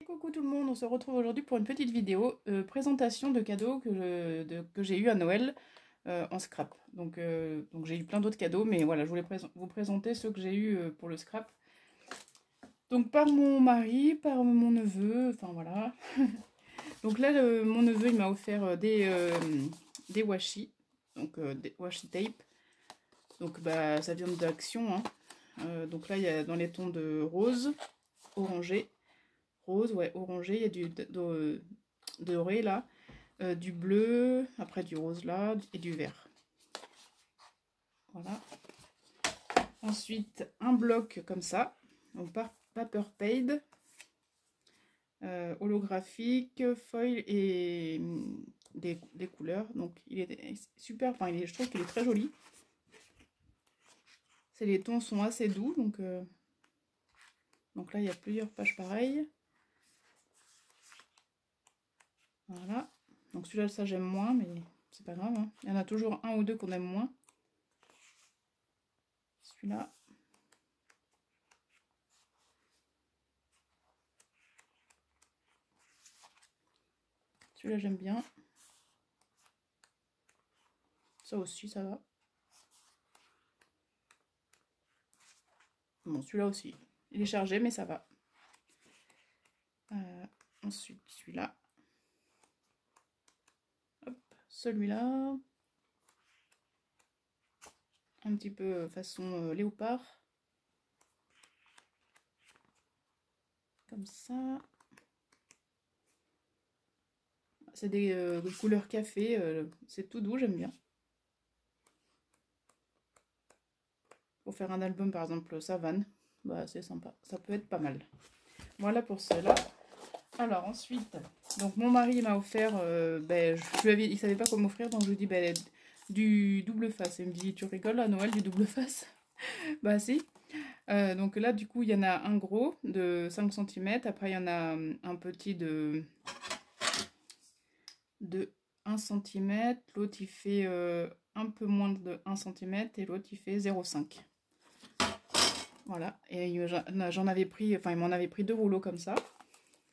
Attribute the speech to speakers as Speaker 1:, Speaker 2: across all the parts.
Speaker 1: Coucou tout le monde, on se retrouve aujourd'hui pour une petite vidéo présentation de cadeaux que j'ai eu à Noël en scrap. Donc j'ai eu plein d'autres cadeaux, mais voilà, je voulais vous présenter ceux que j'ai eu pour le scrap. Donc par mon mari, par mon neveu, enfin voilà. Donc là, mon neveu il m'a offert des washi, donc des washi tape. Donc bah ça vient d'Action, hein. Donc là il y a dans les tons de rose, orangé. Rose, ouais, orangé, il y a du doré là, du bleu, après du rose là, et du vert. Voilà. Ensuite, un bloc comme ça, donc par paper paid, holographique, foil et des couleurs. Donc il est super, enfin je trouve qu'il est très joli. Les tons sont assez doux, donc là il y a plusieurs pages pareilles. Voilà. Donc celui-là, ça j'aime moins, mais c'est pas grave, hein. Il y en a toujours un ou deux qu'on aime moins. Celui-là. Celui-là, j'aime bien. Ça aussi, ça va. Bon, celui-là aussi. Il est chargé, mais ça va. Ensuite, celui-là. Hop, celui-là. Un petit peu façon léopard. Comme ça. C'est des couleurs café. C'est tout doux, j'aime bien. Pour faire un album, par exemple, savane. Bah, c'est sympa. Ça peut être pas mal. Voilà pour cela. Alors ensuite, donc mon mari m'a offert, il savait pas quoi m'offrir, donc je lui dis du double face. Il me dit, tu rigoles à Noël du double face? Bah si. Donc là du coup il y en a un gros de 5 cm, après il y en a un petit de 1 cm, l'autre il fait un peu moins de 1 cm et l'autre il fait 0,5. Voilà, et j'en avais pris, enfin il m'en avait pris 2 rouleaux comme ça.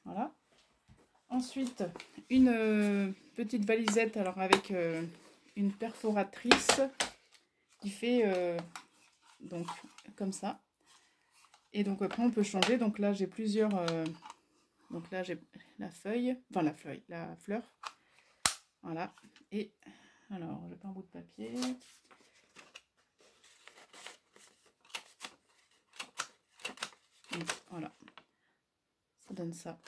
Speaker 1: Voilà. Ensuite, une petite valisette, alors avec une perforatrice qui fait donc comme ça. Et donc après on peut changer. Donc là j'ai plusieurs. Donc là j'ai la feuille, enfin la fleur. Voilà. Et alors j'ai pas un bout de papier. Donc, voilà. Ça donne ça.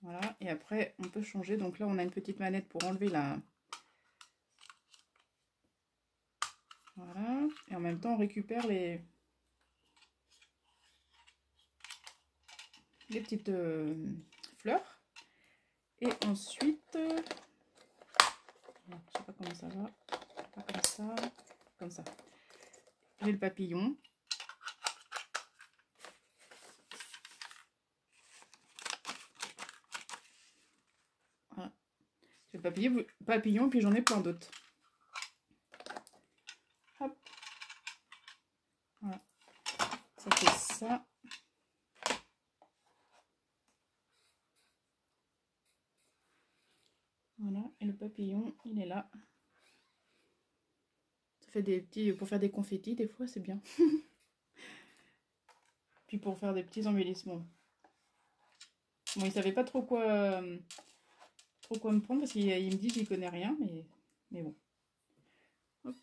Speaker 1: Voilà, et après on peut changer. Donc là on a une petite manette pour enlever la... Voilà, et en même temps on récupère les petites fleurs. Et ensuite, je sais pas comment ça va, pas comme ça. J'ai le papillon. Voilà. J'ai le papillon, puis j'en ai plein d'autres. Hop. Voilà. Ça fait ça. Voilà, et le papillon, il est là. Ça fait des petits, pour faire des confettis, des fois, c'est bien. Puis pour faire des petits embellissements. Bon, il savait pas trop quoi me prendre, parce qu'il me dit j'y connais rien, mais bon. Hop.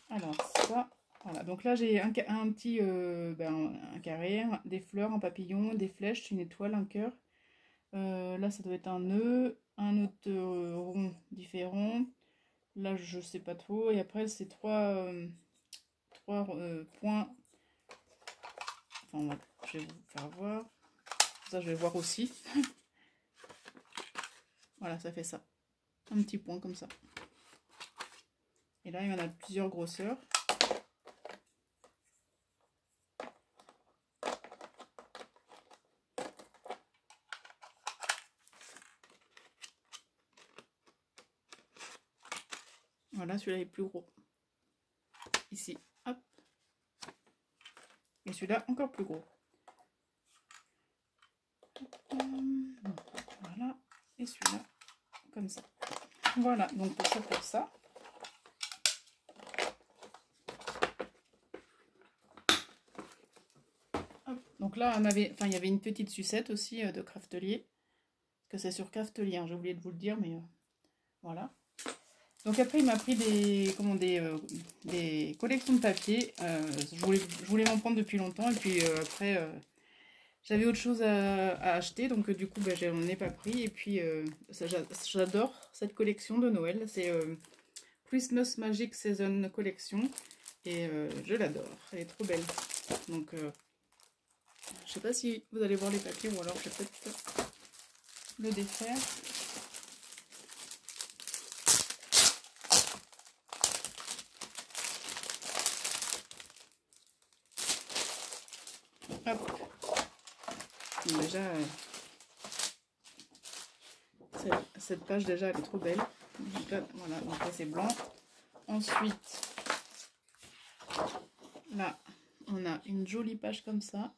Speaker 1: Alors, ça, voilà. Donc là, j'ai un petit, un carré, des fleurs, un papillon, des flèches, une étoile, un cœur. Là, ça doit être un nœud, un autre rond différent. Là, je sais pas trop. Et après, c'est trois points. Enfin, je vais vous faire voir. Ça, je vais voir aussi. Voilà, ça fait ça. Un petit point comme ça. Et là, il y en a plusieurs grosseurs. Voilà, celui-là est plus gros. Ici, hop. Et celui-là, encore plus gros. Voilà, et celui-là, comme ça. Voilà, donc ça pour ça. Hop. Donc là, il y avait une petite sucette aussi de Craftelier. Que c'est sur Craftelier, hein, j'ai oublié de vous le dire, mais voilà. Donc après, il m'a pris des collections de papier. Je voulais m'en prendre depuis longtemps, et puis après, j'avais autre chose à acheter, donc du coup, je n'en ai pas pris. Et puis, j'adore cette collection de Noël. C'est Christmas Magic Season Collection, et je l'adore. Elle est trop belle. Donc, je sais pas si vous allez voir les papiers, ou alors je vais peut-être le défaire. Hop. Donc déjà, cette page déjà elle est trop belle. Donc là, voilà, donc là c'est blanc. Ensuite, là, on a une jolie page comme ça.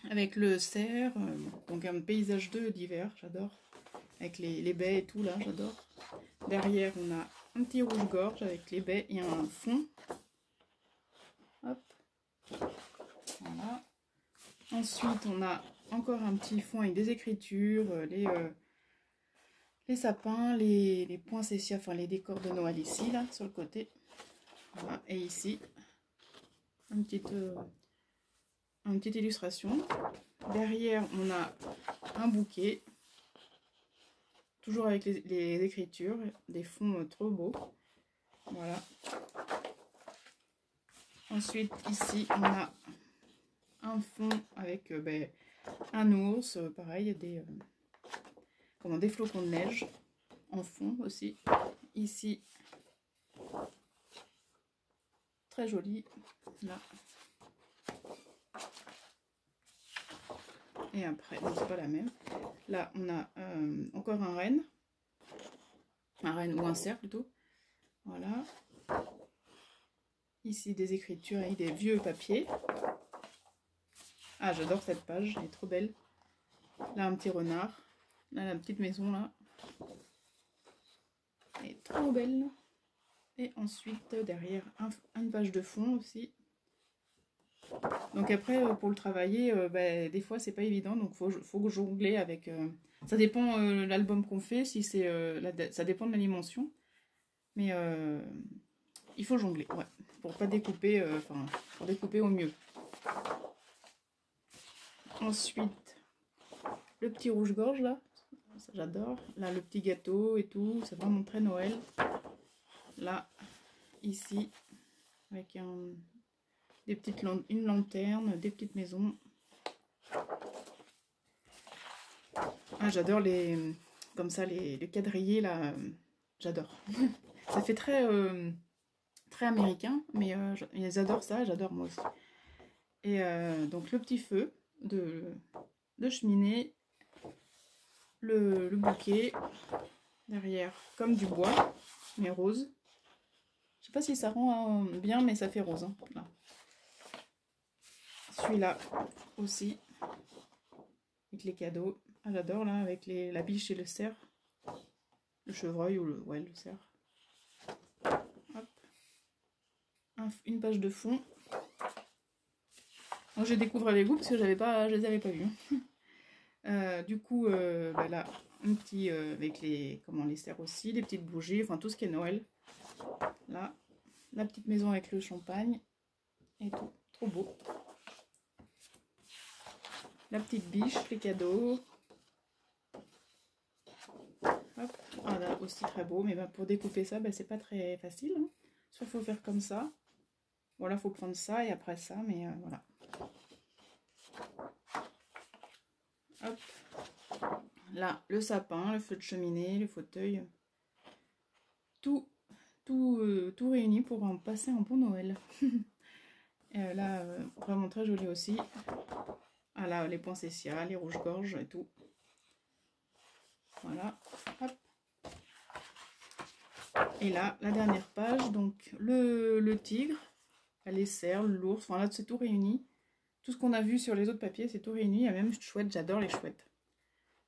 Speaker 1: Avec le cerf, donc un paysage d'hiver, j'adore. Avec les baies et tout là, j'adore. Derrière, on a un petit rouge-gorge avec les baies et un fond. Hop. Voilà. Ensuite, on a encore un petit fond avec des écritures, les sapins, les poinsettias, enfin les décors de Noël ici, là, sur le côté. Voilà. Et ici, une petite illustration. Derrière, on a un bouquet, toujours avec les écritures, des fonds trop beaux. Voilà. Ensuite, ici, on a un fond avec un ours, pareil, des flocons de neige en fond aussi. Ici, très joli, là. Et après, c'est pas la même. Là, on a encore un renne ou un cerf plutôt. Voilà. Ici, des écritures et des vieux papiers. Ah, j'adore cette page, elle est trop belle. Là, un petit renard. Là, la petite maison, là. Elle est trop belle. Et ensuite, derrière, une page de fond aussi. Donc après, pour le travailler, des fois, c'est pas évident. Donc, faut jongler avec... ça dépend l'album qu'on fait, si c'est ça dépend de la dimension. Mais il faut jongler, ouais. Pour pas découper, pour découper au mieux. Ensuite, le petit rouge-gorge, là. Ça, j'adore. Là, le petit gâteau et tout. C'est vraiment très Noël. Là, ici, avec une lanterne, des petites maisons. Ah, j'adore comme ça, les quadrillés, là. J'adore. Ça fait très américain, mais ils adorent ça, j'adore moi aussi. Et donc, le petit feu de cheminée. Le bouquet derrière comme du bois mais rose. Je sais pas si ça rend bien, mais ça fait rose, hein, là. Celui-là aussi avec les cadeaux. Ah, j'adore, là, avec la biche et le cerf, le chevreuil ou le cerf. Hop. Une page de fond. Donc, je découvre avec vous parce que je les avais pas vus. Du coup, là, un petit avec les cerfs aussi, les petites bougies, enfin tout ce qui est Noël. Là, la petite maison avec le champagne et tout, trop beau. La petite biche, les cadeaux. Hop. Ah, là aussi très beau, mais pour découper ça, c'est pas très facile, hein. Soit il faut faire comme ça, ou alors il faut prendre ça et après ça, mais voilà. Hop. Là, le sapin, le feu de cheminée, le fauteuil. Tout réuni pour en passer un bon Noël. Et là, vraiment très joli aussi. Ah là, les poinsettias, les rouges-gorges et tout. Voilà. Hop. Et là, la dernière page, donc le tigre, les cerfs, l'ours, enfin là, c'est tout réuni. tout ce qu'on a vu sur les autres papiers, c'est tout réuni. Il y a même chouette, j'adore les chouettes.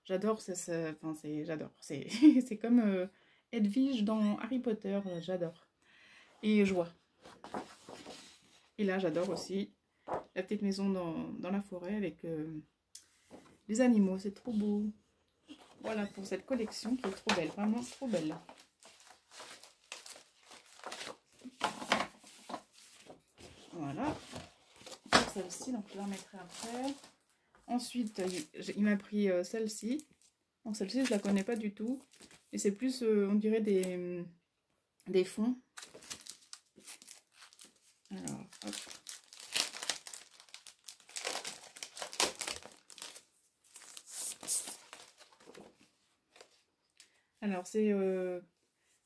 Speaker 1: J'adore, j'adore. C'est comme Edwige dans Harry Potter, j'adore. Et joie. Et là, j'adore aussi la petite maison dans la forêt avec les animaux, c'est trop beau. Voilà pour cette collection qui est trop belle, vraiment trop belle. Voilà, pour celle-ci, donc je la remettrai après. Ensuite, il m'a pris celle-ci. Bon, celle-ci, je la connais pas du tout. Et c'est plus, on dirait, des fonds. Alors, hop. Alors, c'est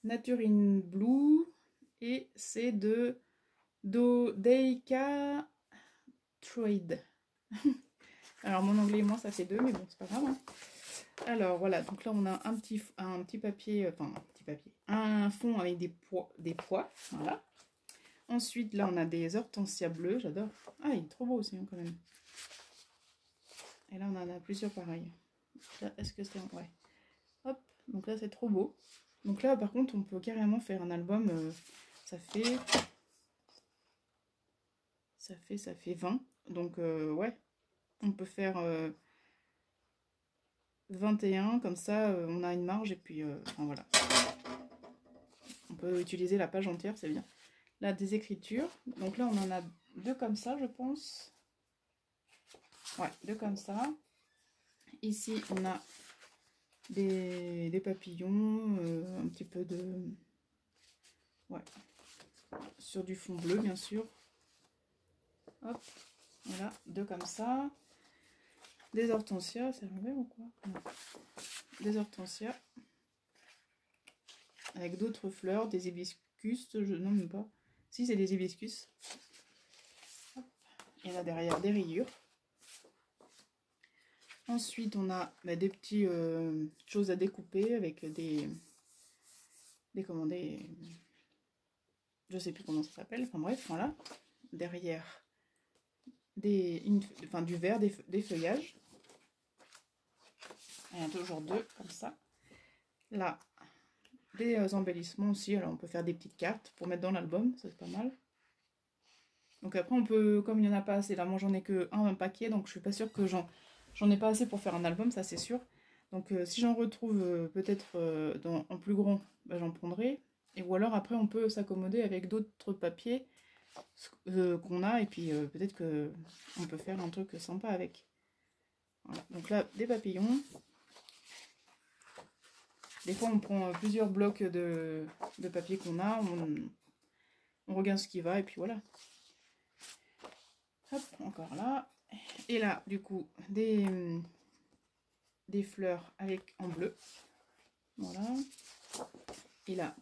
Speaker 1: Nature in Blue. Et c'est de Deika Trade. Alors mon anglais et moi ça fait 2, mais bon c'est pas grave. Hein. Alors voilà, donc là on a un petit papier, enfin un petit papier, un fond avec des pois, voilà. Ensuite là on a des hortensias bleues, j'adore. Ah il est trop beau aussi hein, quand même. Et là on en a plusieurs pareils. Est-ce que c'est... Ouais. Hop, donc là c'est trop beau. Donc là par contre on peut carrément faire un album, ça fait 20. Donc ouais, on peut faire 21, comme ça on a une marge et puis enfin voilà. On peut utiliser la page entière, c'est bien. Là des écritures, donc là on en a 2 comme ça je pense. Ouais, 2 comme ça. Ici on a des papillons, un petit peu de... Ouais, sur du fond bleu bien sûr. Hop, voilà, 2 comme ça. Des hortensias, c'est arrivé ou quoi? Non. Des hortensias. Avec d'autres fleurs, des hibiscus, je non même pas. Si, c'est des hibiscus. Hop. Et là derrière, des rayures. Ensuite, on a des petits choses à découper avec des je sais plus comment ça s'appelle. Enfin bref, voilà. Derrière, du vert, des feuillages. Il y en a toujours 2 comme ça. Là, des embellissements aussi. Alors on peut faire des petites cartes pour mettre dans l'album, ça c'est pas mal. Donc après on peut, comme il n'y en a pas assez, là moi j'en ai que un paquet, donc je suis pas sûre que j'en ai pas assez pour faire un album, ça c'est sûr. Donc si j'en retrouve peut-être en plus grand, bah, j'en prendrai. Et ou alors après on peut s'accommoder avec d'autres papiers qu'on a, et puis peut-être que on peut faire un truc sympa avec. Voilà. Donc là, des papillons. Des fois on prend plusieurs blocs de papier qu'on a, on regarde ce qui va, et puis voilà. Hop, encore là. Et là, du coup, des fleurs en bleu. Voilà. Et là,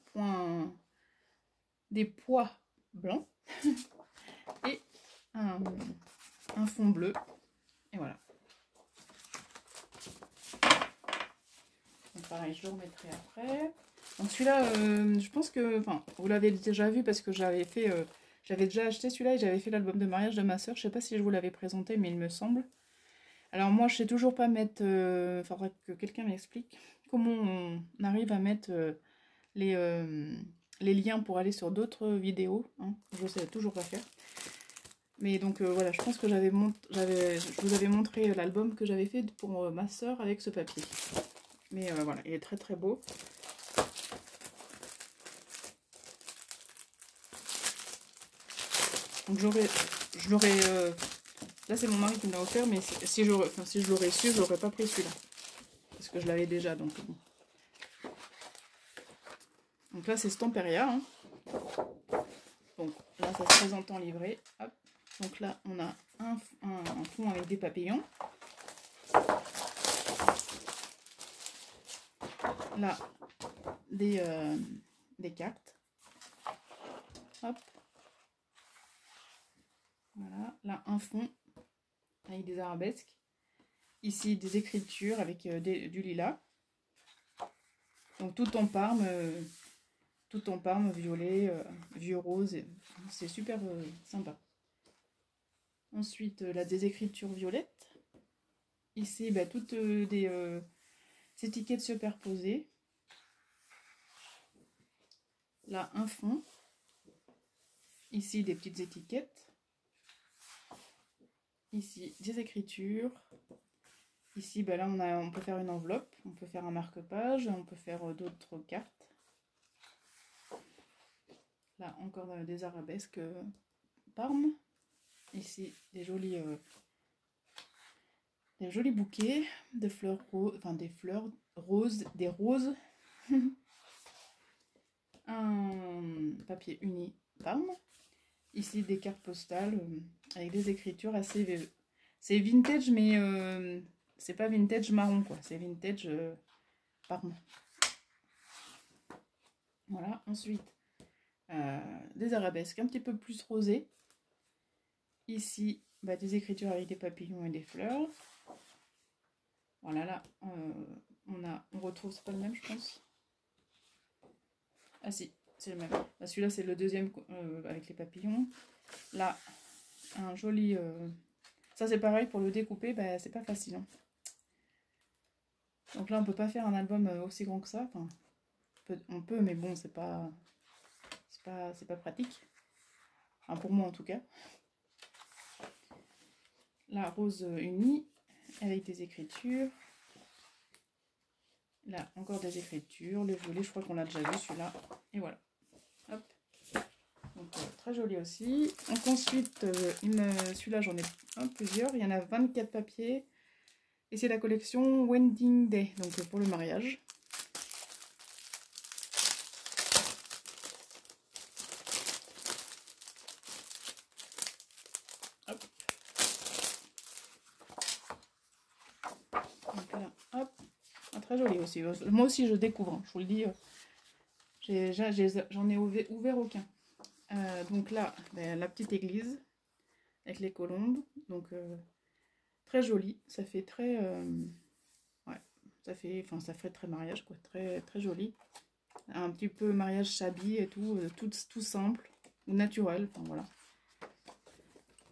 Speaker 1: des pois blancs. Et un fond bleu. Et voilà. Donc pareil, je le remettrai après. Donc celui-là, je pense que... Enfin, vous l'avez déjà vu parce que j'avais fait... j'avais déjà acheté celui-là et j'avais fait l'album de mariage de ma soeur. Je sais pas si je vous l'avais présenté, mais il me semble. Alors moi, je sais toujours pas mettre... faudrait que quelqu'un m'explique comment on arrive à mettre les liens pour aller sur d'autres vidéos. Hein. Je sais toujours pas faire. Mais donc voilà, je pense que je vous avais montré l'album que j'avais fait pour ma soeur avec ce papier. Mais voilà, il est très très beau. Donc je l'aurais... là c'est mon mari qui me l'a offert, mais si je l'aurais su, je l'aurais pas pris celui-là. Parce que je l'avais déjà, donc bon. Donc là c'est Stamperia. Hein. Donc là ça se présente en livret. Hop. Donc là on a un fond avec des papillons. Là des cartes. Hop. Voilà, là un fond avec des arabesques. Ici des écritures avec du lilas. Donc tout en parme, violet, vieux rose. C'est super sympa. Ensuite, des écritures violettes. Ici, toutes des étiquettes superposées. Là, un fond. Ici, des petites étiquettes. Ici, des écritures. Ici, là, on peut faire une enveloppe, on peut faire un marque-page, on peut faire d'autres cartes. Là, encore des arabesques Parme. Ici, des jolis bouquets de fleurs roses, enfin des fleurs roses, des roses. Un papier uni Parme. Ici, des cartes postales avec des écritures assez... C'est vintage, mais c'est pas vintage marron, quoi. C'est vintage Parme. Voilà. Ensuite, des arabesques un petit peu plus rosées. Ici, des écritures avec des papillons et des fleurs. Voilà, là, on retrouve, c'est pas le même, je pense. Ah si, c'est le même. Celui-là, c'est le deuxième avec les papillons. Là, un joli... Ça, c'est pareil, pour le découper, c'est pas facile. Hein. Donc là, on peut pas faire un album aussi grand que ça. Enfin, on peut, mais bon, c'est pas pratique. Enfin, pour moi, en tout cas. La rose unie, avec des écritures. Là, encore des écritures. Le violet, je crois qu'on l'a déjà vu, celui-là. Et voilà. Hop. Donc, très joli aussi. Donc, ensuite, celui-là, j'en ai plusieurs. Il y en a 24 papiers. Et c'est la collection Wedding Day, donc pour le mariage. Hop. Donc là, hop. Ah, très joli aussi. Moi aussi, je découvre, hein, je vous le dis. J'en ai ouvert aucun. Donc là, la petite église avec les colombes. Donc très joli. Ça fait très... ouais, ça fait très mariage, quoi. Très, très joli. Un petit peu mariage shabby et tout. Tout simple ou naturel. Enfin voilà.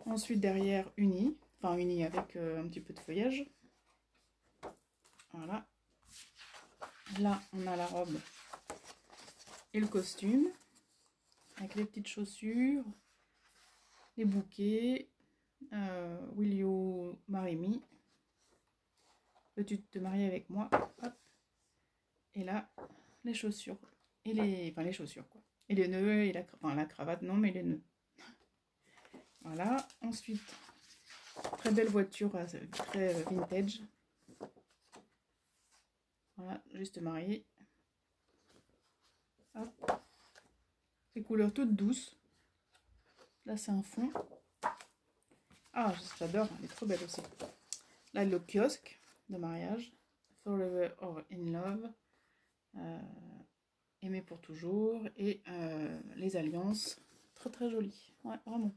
Speaker 1: Ensuite derrière uni. Enfin uni avec un petit peu de feuillage. Voilà. Là, on a la robe et le costume. Avec les petites chaussures. Les bouquets. Will you marry me? Veux-tu te marier avec moi? Hop. Et là, les chaussures. Et les chaussures, quoi. Et les nœuds, et la cravate, non, mais les nœuds. Voilà. Ensuite, très belle voiture, très vintage. Voilà, juste mariée. Hop. Ces couleurs toutes douces. Là, c'est un fond. Ah, j'adore, elle est trop belle aussi. Là, le kiosque de mariage. Forever or in love. Aimer pour toujours. Et les alliances. Très très jolies. Ouais, vraiment.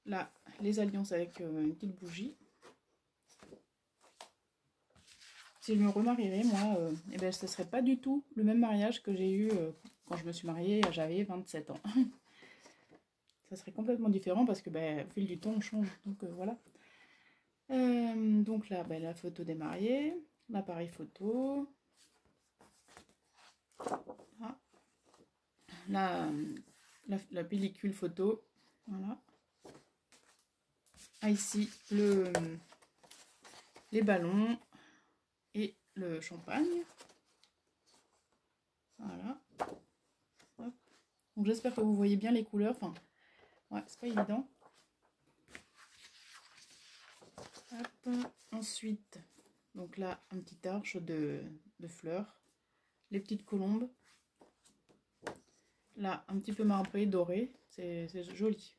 Speaker 1: Là, les alliances avec une petite bougie. Si je me remarierais, moi, ce ne serait pas du tout le même mariage que j'ai eu quand je me suis mariée, j'avais 27 ans. Ça serait complètement différent parce que au fil du temps, on change. Donc voilà. Donc là, la photo des mariés, l'appareil photo. Ah. La pellicule photo. Voilà. Ah, ici, les ballons et le champagne. Voilà. Hop. Donc j'espère que vous voyez bien les couleurs. Enfin, ouais, c'est pas évident. Hop. Ensuite, donc là, un petit arche de fleurs. Les petites colombes. Là, un petit peu marbré, doré. C'est joli.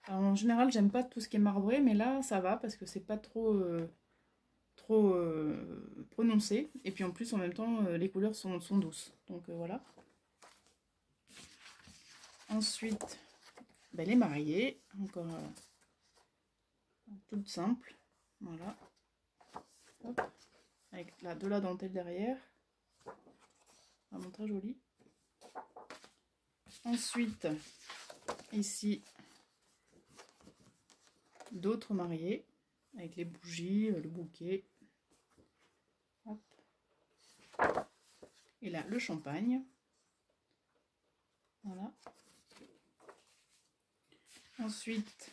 Speaker 1: Alors, en général, j'aime pas tout ce qui est marbré, mais là, ça va parce que c'est pas trop prononcé. Et puis en plus, en même temps, les couleurs sont douces. Donc voilà. Ensuite, les mariés. Encore toute simple. Voilà. Hop. Avec de la dentelle derrière. Vraiment très joli. Ensuite, ici, d'autres mariés avec les bougies, le bouquet. Hop. Et là, le champagne. Voilà. Ensuite,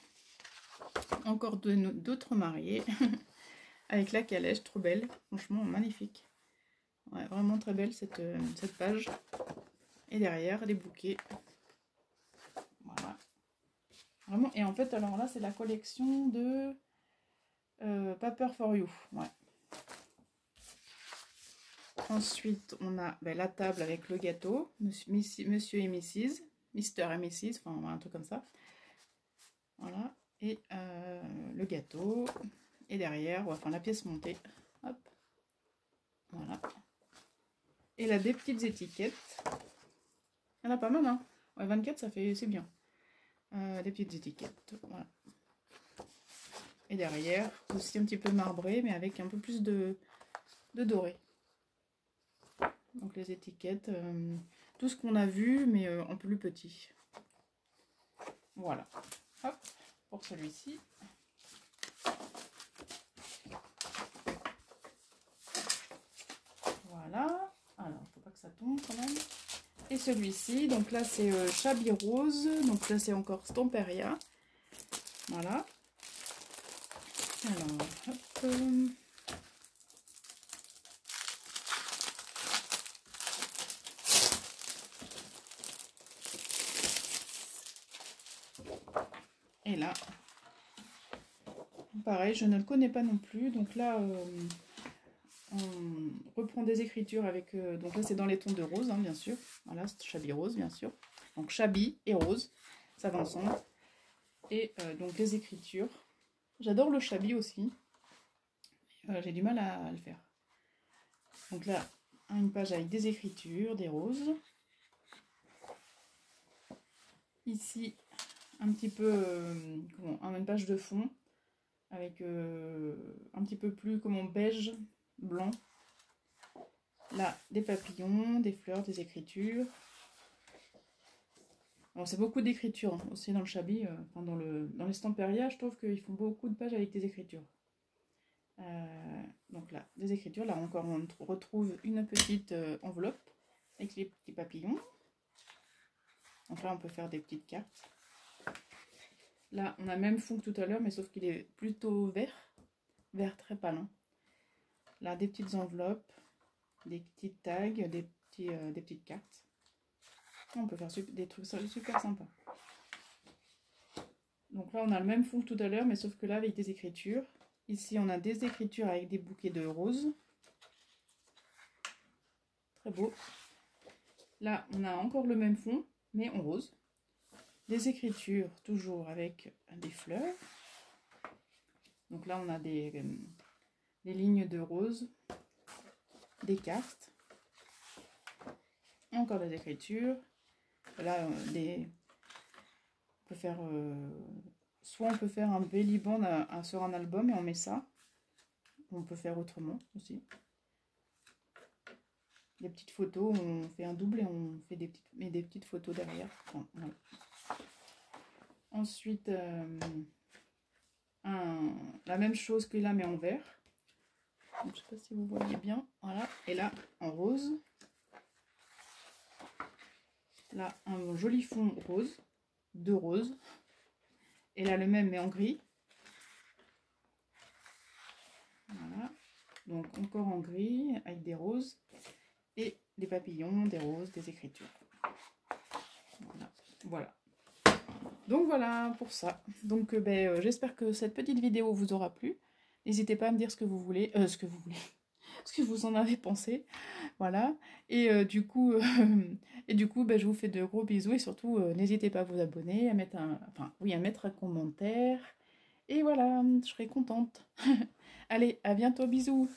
Speaker 1: encore d'autres mariés avec la calèche, trop belle. Franchement, magnifique. Ouais, vraiment très belle cette page. Et derrière, les bouquets. Voilà. Vraiment. Et en fait, alors là, c'est la collection de Paper for You. Ouais. Ensuite, on a la table avec le gâteau, Monsieur et Mrs. Mr. et Mrs. Enfin, un truc comme ça. Voilà. Et le gâteau. Et derrière, enfin la pièce montée. Hop. Voilà. Et là, des petites étiquettes. Il y en a pas mal, hein. Ouais, 24, c'est bien. Des petites étiquettes. Voilà. Et derrière, aussi un petit peu marbré, mais avec un peu plus de doré. Donc les étiquettes, tout ce qu'on a vu, mais en plus petit. Voilà. Hop, pour celui-ci. Voilà. Alors, il faut pas que ça tombe quand même. Et celui-ci, donc là c'est Chablis Rose. Donc là c'est encore Stamperia. Voilà. Alors, hop. Et là, pareil, je ne le connais pas non plus. Donc là, on reprend des écritures avec... donc là, c'est dans les tons de rose, hein, bien sûr. Voilà, c'est Chablis Rose, bien sûr. Donc Chablis et rose, ça va ensemble. Et donc les écritures. J'adore le Chablis aussi. J'ai du mal à le faire. Donc là, une page avec des écritures, des roses. Ici, un petit peu une page de fond avec un petit peu plus beige, blanc. Là, des papillons, des fleurs, des écritures. C'est beaucoup d'écritures hein, aussi dans le Chablis. Enfin, dans les Stamperia, je trouve qu'ils font beaucoup de pages avec des écritures. Donc là, des écritures. Là encore, on retrouve une petite enveloppe avec les petits papillons. Donc là, on peut faire des petites cartes. Là, on a le même fond que tout à l'heure, mais sauf qu'il est plutôt vert très pâle. Hein. Là, des petites enveloppes, des petites tags, des petites cartes. On peut faire des trucs super sympas. Donc là, on a le même fond que tout à l'heure, mais sauf que là, avec des écritures. Ici, on a des écritures avec des bouquets de roses. Très beau. Là, on a encore le même fond, mais en rose. Des écritures, toujours avec des fleurs. Donc là, on a des lignes de rose, des cartes, encore des écritures. Là, on peut faire... soit on peut faire un belly band sur un album et on met ça. On peut faire autrement aussi. Des petites photos, on fait un double et on fait des petites photos derrière. Enfin, voilà. Ensuite, la même chose que là, mais en vert. Donc, je ne sais pas si vous voyez bien. Voilà. Et là, en rose. Là, un joli fond rose. 2 roses. Et là, le même, mais en gris. Voilà. Donc, encore en gris, avec des roses. Et des papillons, des roses, des écritures. Voilà. Donc voilà pour ça. Donc j'espère que cette petite vidéo vous aura plu. N'hésitez pas à me dire ce que vous voulez, ce que vous en avez pensé. Voilà. Et du coup, je vous fais de gros bisous et surtout n'hésitez pas à vous abonner, à mettre à mettre un commentaire. Et voilà, je serai contente. Allez, à bientôt, bisous.